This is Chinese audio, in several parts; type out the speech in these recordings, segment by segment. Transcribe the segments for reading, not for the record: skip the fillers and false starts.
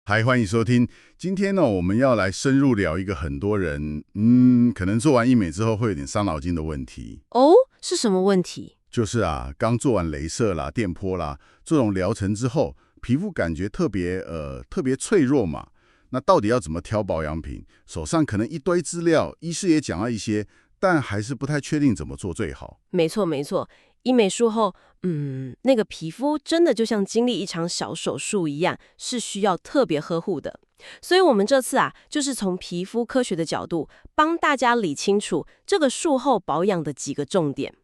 嗨，欢迎收听。今天呢，我们要来深入聊一个很多人，可能做完医美之后会有点伤脑筋的问题。哦，是什么问题？就是啊，刚做完雷射啦、电波啦这种疗程之后，皮肤感觉特别脆弱嘛。那到底要怎么挑保养品？手上可能一堆资料，医师也讲了一些，但还是不太确定怎么做最好。没错，没错。医美术后，那个皮肤真的就像经历一场小手术一样，是需要特别呵护的。所以，我们这次就是从皮肤科学的角度，帮大家理清楚这个术后保养的几个重点，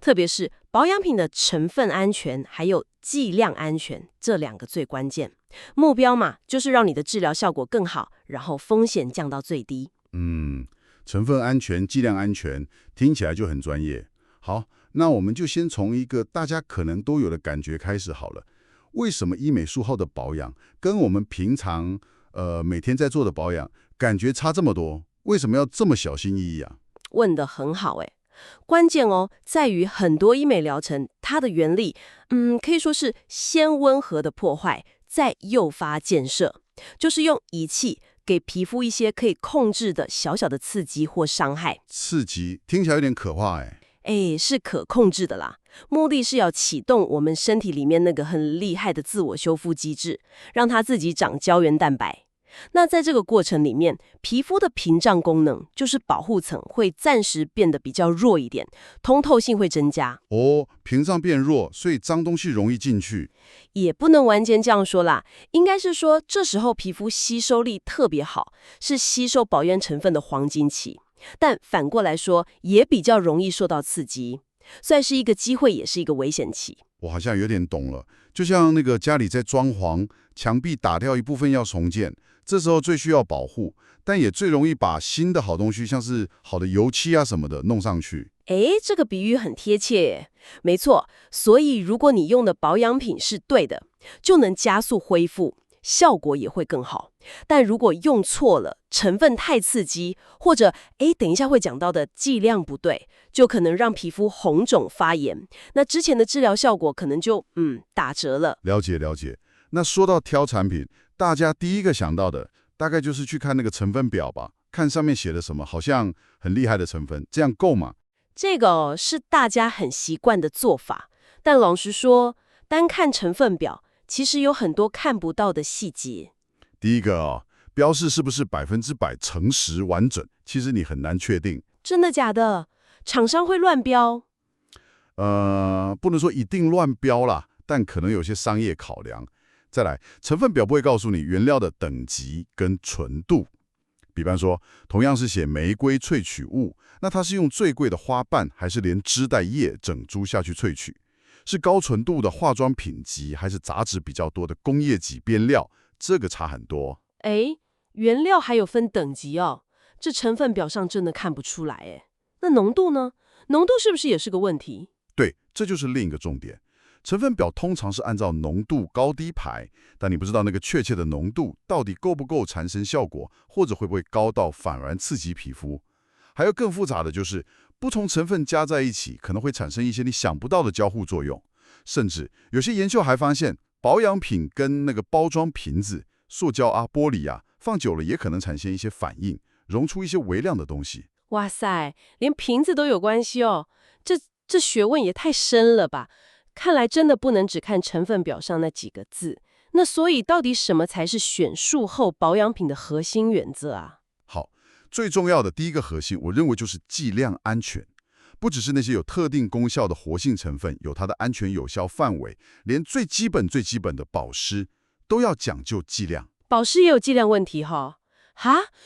特别是保养品的成分安全，还有剂量安全，这两个最关键。目标嘛，就是让你的治疗效果更好，然后风险降到最低。成分安全、剂量安全，听起来就很专业。好，那我们就先从一个大家可能都有的感觉开始好了。为什么医美术后的保养跟我们平常每天在做的保养感觉差这么多？为什么要这么小心翼翼啊？问得很好，关键在于很多医美疗程，它的原理，可以说是先温和的破坏，再诱发建设，就是用仪器给皮肤一些可以控制的小小的刺激或伤害。刺激听起来有点可怕哎。是可控制的啦，目的是要启动我们身体里面那个很厉害的自我修复机制，让它自己长胶原蛋白。那在这个过程里面，皮肤的屏障功能，就是保护层，会暂时变得比较弱一点，通透性会增加。哦，屏障变弱，所以脏东西容易进去。也不能完全这样说啦，应该是说这时候皮肤吸收力特别好，是吸收保养成分的黄金期。但反过来说，也比较容易受到刺激，算是一个机会，也是一个危险期。我好像有点懂了，就像那个家里在装潢，墙壁打掉一部分要重建，这时候最需要保护，但也最容易把新的好东西，像是好的油漆啊什么的弄上去。这个比喻很贴切耶，没错。所以如果你用的保养品是对的，就能加速恢复，效果也会更好。但如果用错了，成分太刺激，或者等一下会讲到的剂量不对，就可能让皮肤红肿发炎，那之前的治疗效果可能就打折了。了解了解。那说到挑产品，大家第一个想到的大概就是去看那个成分表吧，看上面写的什么，好像很厉害的成分，这样够吗？这个是大家很习惯的做法，但老实说，单看成分表，其实有很多看不到的细节。第一个标示是不是100%诚实完整？其实你很难确定。真的假的？厂商会乱标？不能说一定乱标啦，但可能有些商业考量。再来，成分表不会告诉你原料的等级跟纯度。比方说，同样是写玫瑰萃取物，那它是用最贵的花瓣，还是连枝带叶整株下去萃取？是高纯度的化妆品级，还是杂质比较多的工业级边料？这个差很多。原料还有分等级哦，这成分表上真的看不出来。那浓度呢？浓度是不是也是个问题？对，这就是另一个重点。成分表通常是按照浓度高低排，但你不知道那个确切的浓度到底够不够产生效果，或者会不会高到反而刺激皮肤。还有更复杂的就是，不同成分加在一起，可能会产生一些你想不到的交互作用。甚至有些研究还发现，保养品跟那个包装瓶子、塑胶玻璃放久了也可能产生一些反应，溶出一些微量的东西。哇塞，连瓶子都有关系哦，这学问也太深了吧！看来真的不能只看成分表上那几个字。那所以到底什么才是选术后保养品的核心原则啊？好，最重要的第一个核心，我认为就是剂量安全。不只是那些有特定功效的活性成分，有它的安全有效范围，连最基本的保湿都要讲究剂量。保湿也有剂量问题哈？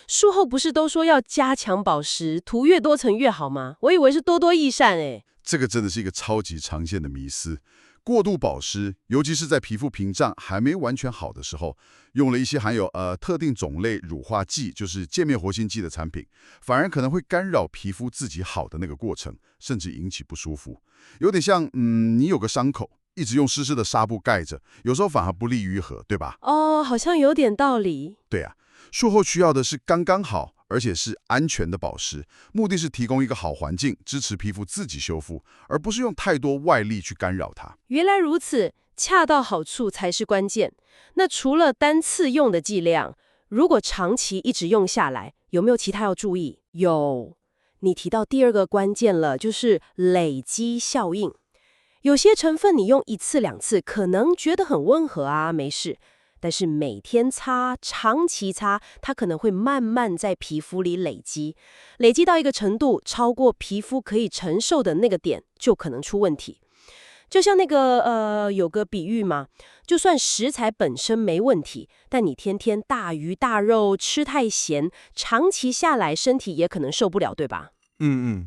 术后不是都说要加强保湿，涂越多层越好吗？我以为是多多益善这个真的是一个超级常见的迷思。过度保湿，尤其是在皮肤屏障还没完全好的时候，用了一些含有特定种类乳化剂，就是界面活性剂的产品，反而可能会干扰皮肤自己好的那个过程，甚至引起不舒服。有点像你有个伤口，一直用湿湿的纱布盖着，有时候反而不利愈合，对吧？好像有点道理。对啊，术后需要的是刚刚好，而且是安全的保湿，目的是提供一个好环境，支持皮肤自己修复，而不是用太多外力去干扰它。原来如此，恰到好处才是关键。那除了单次用的剂量，如果长期一直用下来，有没有其他要注意？有，你提到第二个关键了，就是累积效应。有些成分你用1次2次可能觉得很温和啊，没事。但是每天擦、长期擦，它可能会慢慢在皮肤里累积，累积到一个程度，超过皮肤可以承受的那个点，就可能出问题。就像那个有个比喻嘛，就算食材本身没问题，但你天天大鱼大肉吃太咸，长期下来身体也可能受不了，对吧？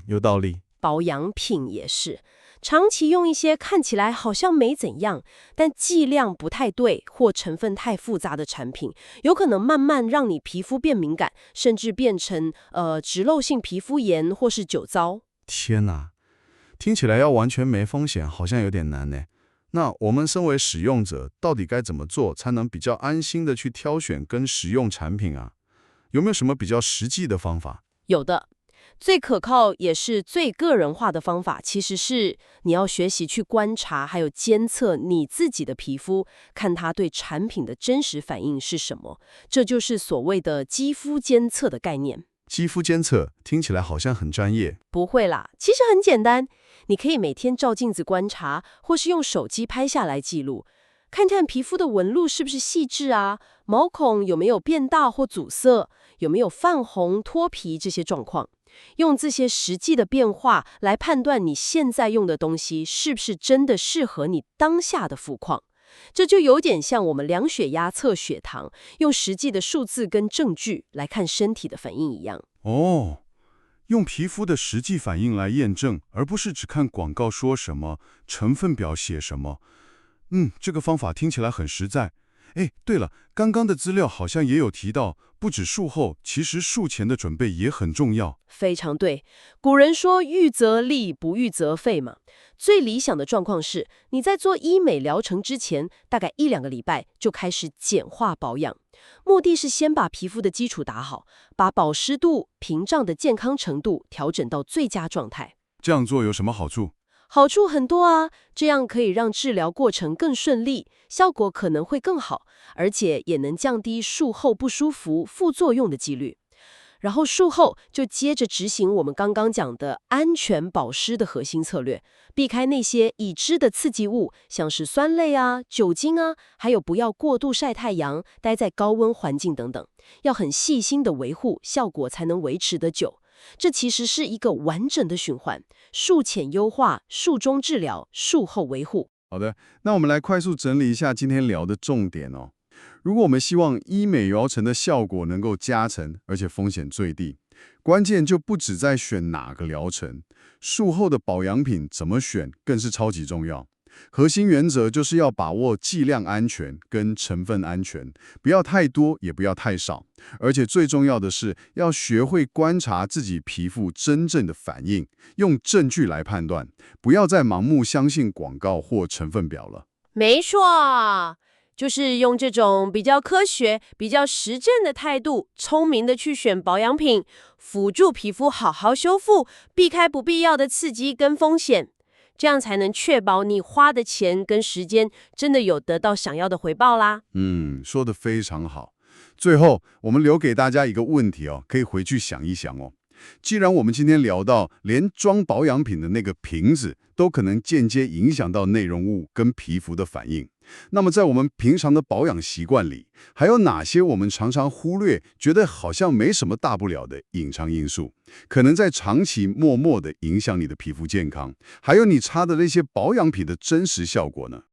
有道理。保养品也是，长期用一些看起来好像没怎样，但剂量不太对或成分太复杂的产品，有可能慢慢让你皮肤变敏感，甚至变成脂漏性皮肤炎或是酒糟。天哪，听起来要完全没风险，好像有点难呢。那我们身为使用者，到底该怎么做才能比较安心的去挑选跟使用产品啊？有没有什么比较实际的方法？有的。最可靠也是最个人化的方法，其实是你要学习去观察，还有监测你自己的皮肤，看它对产品的真实反应是什么。这就是所谓的肌肤监测的概念。肌肤监测听起来好像很专业。不会啦，其实很简单，你可以每天照镜子观察，或是用手机拍下来记录，看看皮肤的纹路是不是细致啊，毛孔有没有变大或阻塞，有没有泛红、脱皮这些状况。用这些实际的变化来判断你现在用的东西是不是真的适合你当下的肤况。这就有点像我们量血压、测血糖，用实际的数字跟证据来看身体的反应一样。哦，用皮肤的实际反应来验证，而不是只看广告说什么，成分表写什么。这个方法听起来很实在。哎，对了，刚刚的资料好像也有提到，不止术后，其实术前的准备也很重要。非常对，古人说预则立，不预则废嘛。最理想的状况是，你在做医美疗程之前，大概1-2个礼拜就开始简化保养，目的是先把皮肤的基础打好，把保湿度、屏障的健康程度调整到最佳状态。这样做有什么好处？好处很多啊，这样可以让治疗过程更顺利，效果可能会更好，而且也能降低术后不舒服、副作用的几率。然后术后就接着执行我们刚刚讲的安全保湿的核心策略，避开那些已知的刺激物，像是酸类啊、酒精啊，还有不要过度晒太阳、待在高温环境等等，要很细心的维护，效果才能维持得久。这其实是一个完整的循环，术前优化、术中治疗、术后维护。好的，那我们来快速整理一下今天聊的重点哦。如果我们希望医美疗程的效果能够加成，而且风险最低，关键就不只在选哪个疗程，术后的保养品怎么选更是超级重要。核心原则就是要把握剂量安全跟成分安全，不要太多，也不要太少。而且最重要的是，要学会观察自己皮肤真正的反应，用证据来判断，不要再盲目相信广告或成分表了。没错，就是用这种比较科学、比较实证的态度，聪明的去选保养品，辅助皮肤好好修复，避开不必要的刺激跟风险。这样才能确保你花的钱跟时间真的有得到想要的回报啦。说得非常好。最后，我们留给大家一个问题哦，可以回去想一想哦。既然我们今天聊到，连装保养品的那个瓶子都可能间接影响到内容物跟皮肤的反应，那么在我们平常的保养习惯里，还有哪些我们常常忽略，觉得好像没什么大不了的隐藏因素，可能在长期默默地影响你的皮肤健康，还有你擦的那些保养品的真实效果呢？